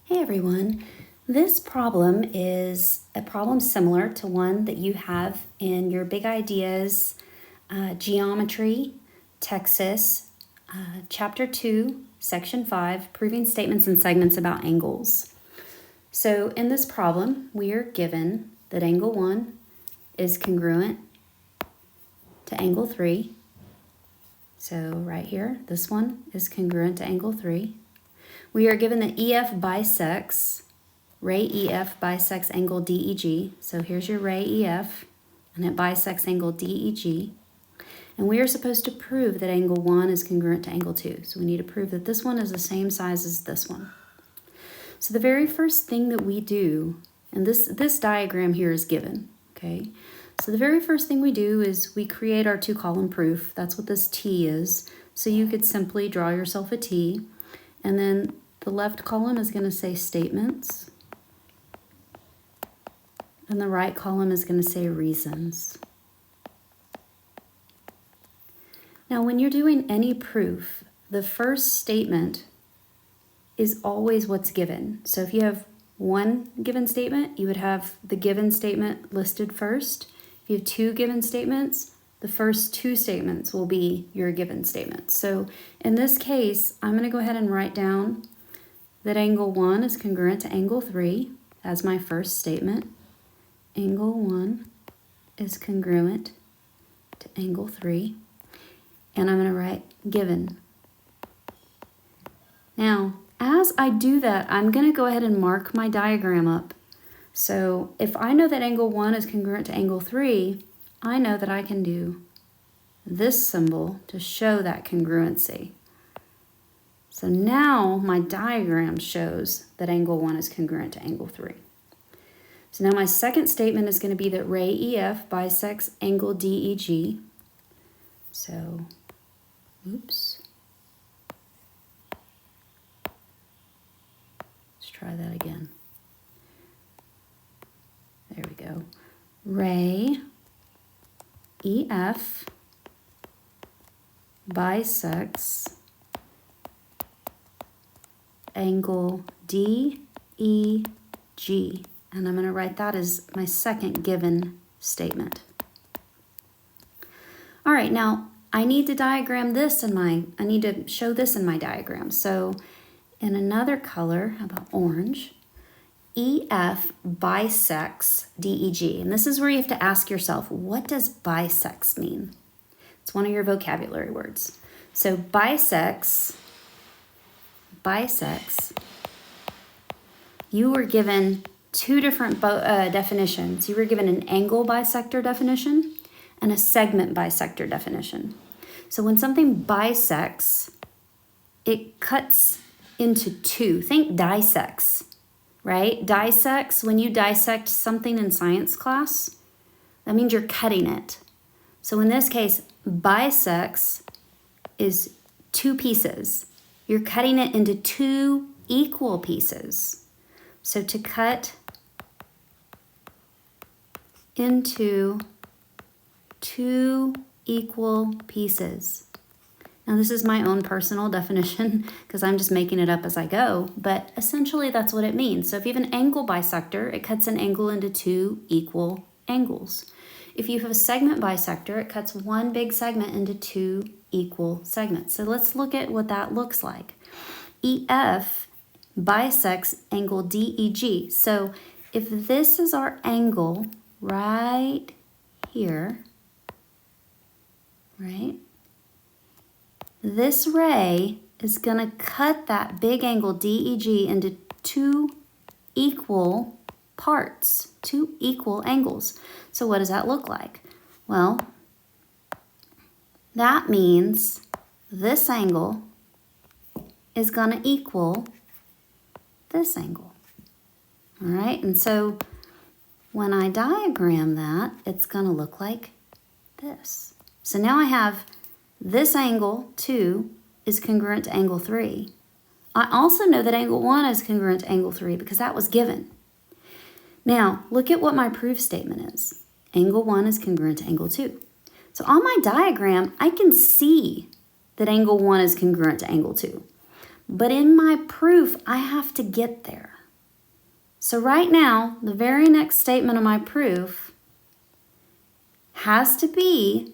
Hey everyone, this problem is a problem similar to one that you have in your Big Ideas Geometry, Texas, Chapter 2, Section 5, Proving Statements and Segments about Angles. So in this problem, we are given that angle 1 is congruent to angle 3. So right here, this one is congruent to angle 3. We are given that EF bisects, ray EF bisects angle DEG. So here's your ray EF, and it bisects angle DEG. And we are supposed to prove that angle 1 is congruent to angle 2. So we need to prove that this one is the same size as this one. So the very first thing that we do, and this diagram here is given, okay? So the very first thing we do is we create our two-column proof. That's what this T is. So you could simply draw yourself a T. And then the left column is going to say statements. And the right column is going to say reasons. Now, when you're doing any proof, the first statement is always what's given. So if you have one given statement, you would have the given statement listed first. If you have two given statements, the first two statements will be your given statements. So in this case, I'm going to go ahead and write down that angle 1 is congruent to angle 3 as my first statement. Angle 1 is congruent to angle 3. And I'm going to write given. Now, as I do that, I'm going to go ahead and mark my diagram up. So if I know that angle 1 is congruent to angle 3, I know that I can do this symbol to show that congruency. So now my diagram shows that angle 1 is congruent to angle 3. So now my second statement is going to be that ray EF bisects angle DEG. So, oops. Let's try that again. There we go. Ray EF bisects angle DEG. And I'm going to write that as my second given statement. All right, now I need to diagram this I need to show this in my diagram. So in another color, how about orange? EF bisects DEG. And this is where you have to ask yourself, what does bisects mean? It's one of your vocabulary words. So bisects, you were given two different definitions. You were given an angle bisector definition and a segment bisector definition. So when something bisects, it cuts into two. Think dissects. Right? Dissects, when you dissect something in science class, that means you're cutting it. So in this case, bisects is two pieces. You're cutting it into two equal pieces. So to cut into two equal pieces. Now this is my own personal definition because I'm just making it up as I go, but essentially that's what it means. So if you have an angle bisector, it cuts an angle into two equal angles. If you have a segment bisector, it cuts one big segment into two equal segments. So let's look at what that looks like. EF bisects angle DEG. So if this is our angle right here, right? This ray is going to cut that big angle DEG into two equal parts, two equal angles. So what does that look like? Well, that means this angle is going to equal this angle. All right, and so when I diagram that, it's going to look like this. So now I have this angle 2 is congruent to angle 3. I also know that angle 1 is congruent to angle 3 because that was given. Now, look at what my proof statement is. Angle 1 is congruent to angle 2. So on my diagram, I can see that angle 1 is congruent to angle 2. But in my proof, I have to get there. So right now, the very next statement of my proof has to be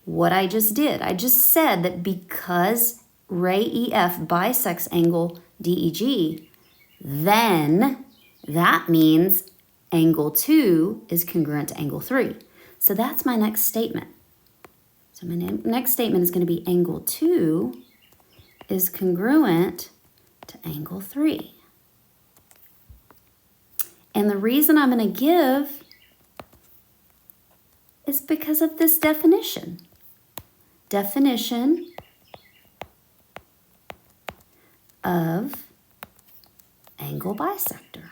what I just did. I just said that because ray EF bisects angle DEG, then that means angle 2 is congruent to angle 3. So that's my next statement. So my next statement is going to be angle 2 is congruent to angle 3. And the reason I'm going to give is because of this definition. Definition of angle bisector.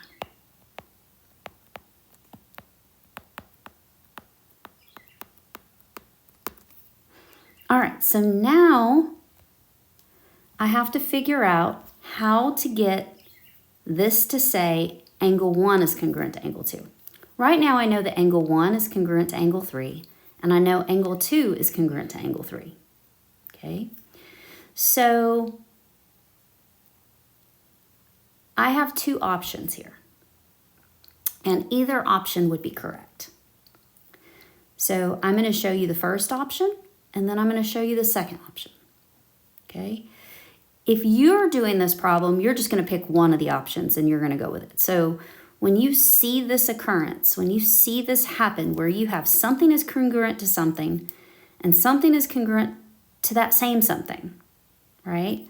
All right, so now I have to figure out how to get this to say angle 1 is congruent to angle 2. Right now I know that angle 1 is congruent to angle 3, and I know angle 2 is congruent to angle 3. Okay, so I have two options here, and either option would be correct. So I'm going to show you the first option, and then I'm going to show you the second option. Okay, if you're doing this problem, you're just going to pick one of the options and you're going to go with it. So when you see this occurrence, when you see this happen where you have something is congruent to something and something is congruent to that same something, right?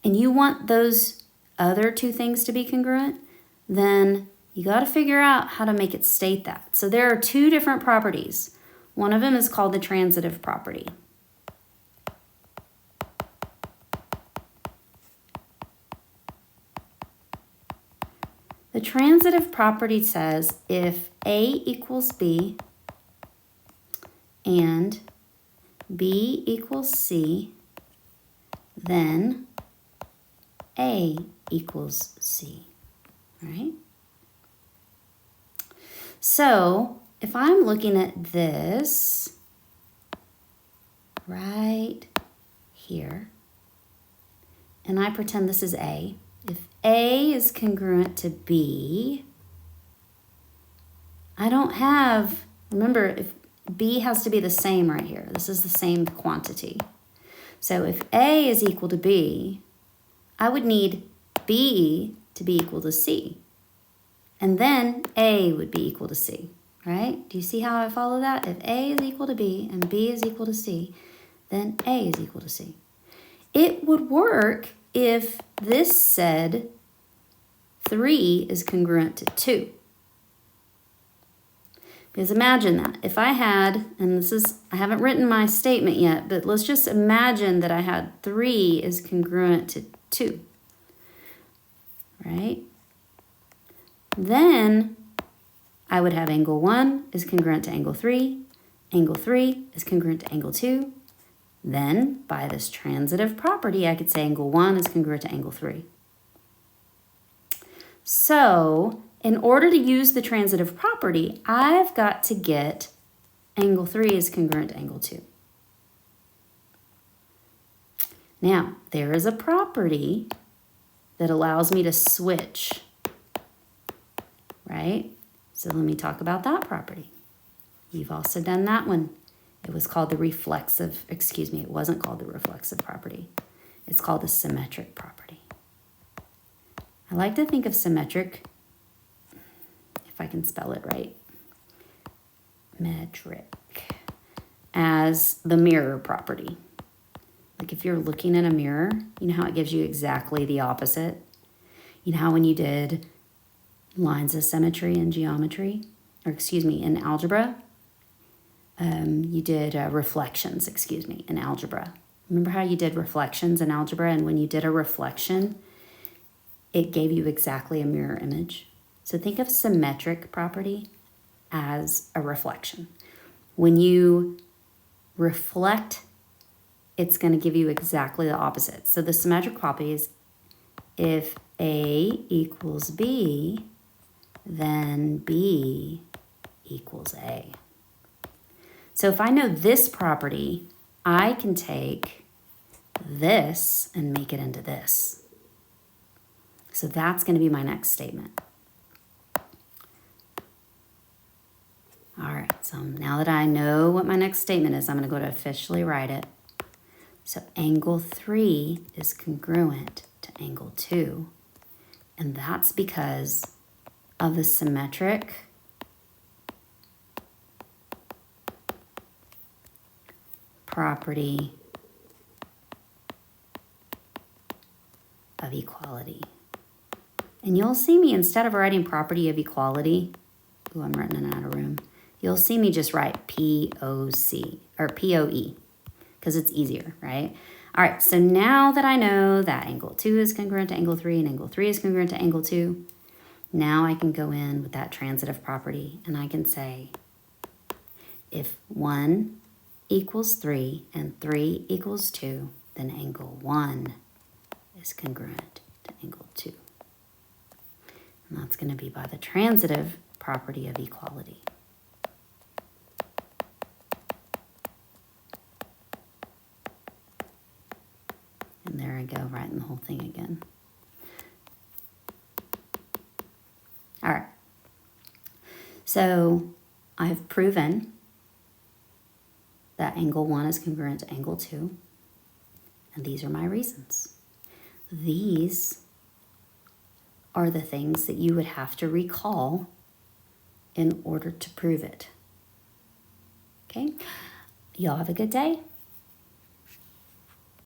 And you want those other two things to be congruent, then you got to figure out how to make it state that. So there are two different properties. One of them is called the transitive property. The transitive property says if A equals B and B equals C, then A equals C, right? So if I'm looking at this right here, and I pretend this is A, if A is congruent to B, I don't have, remember, if B has to be the same right here. This is the same quantity. So if A is equal to B, I would need B to be equal to C. And then A would be equal to C, right? Do you see how I follow that? If A is equal to B and B is equal to C, then A is equal to C. It would work if this said 3 is congruent to 2. Because imagine that. If I had, and this is, I haven't written my statement yet, but let's just imagine that I had 3 is congruent to 2. Right? Then I would have angle 1 is congruent to angle 3. Angle 3 is congruent to angle 2. Then, by this transitive property, I could say angle 1 is congruent to angle 3. So, in order to use the transitive property, I've got to get angle 3 is congruent to angle 2. Now, there is a property that allows me to switch, right? So let me talk about that property. You've also done that one. It was called the reflexive, excuse me, it wasn't called the reflexive property. It's called the symmetric property. I like to think of symmetric, if I can spell it right, metric, as the mirror property. Like if you're looking in a mirror, you know how it gives you exactly the opposite? You know how when you did lines of symmetry in geometry, or excuse me, in algebra, you did reflections, in algebra. Remember how you did reflections in algebra, and when you did a reflection, it gave you exactly a mirror image? So think of symmetric property as a reflection. When you reflect, it's going to give you exactly the opposite. So the symmetric property is if A equals B, then B equals A. So if I know this property, I can take this and make it into this. So that's going to be my next statement. All right, so now that I know what my next statement is, I'm going to go to officially write it. So angle 3 is congruent to angle 2. And that's because of the symmetric property of equality. And you'll see me, instead of writing property of equality, ooh, I'm running out of room. You'll see me just write POC or POE because it's easier, right? All right, so now that I know that angle 2 is congruent to angle 3 and angle 3 is congruent to angle 2, now I can go in with that transitive property and I can say if 1 equals 3 and 3 equals 2, then angle 1 is congruent to angle 2. And that's going to be by the transitive property of equality. And there I go, writing the whole thing again. All right. So I've proven that angle 1 is congruent to angle 2. And these are my reasons. These are the things that you would have to recall in order to prove it. Okay? Y'all have a good day.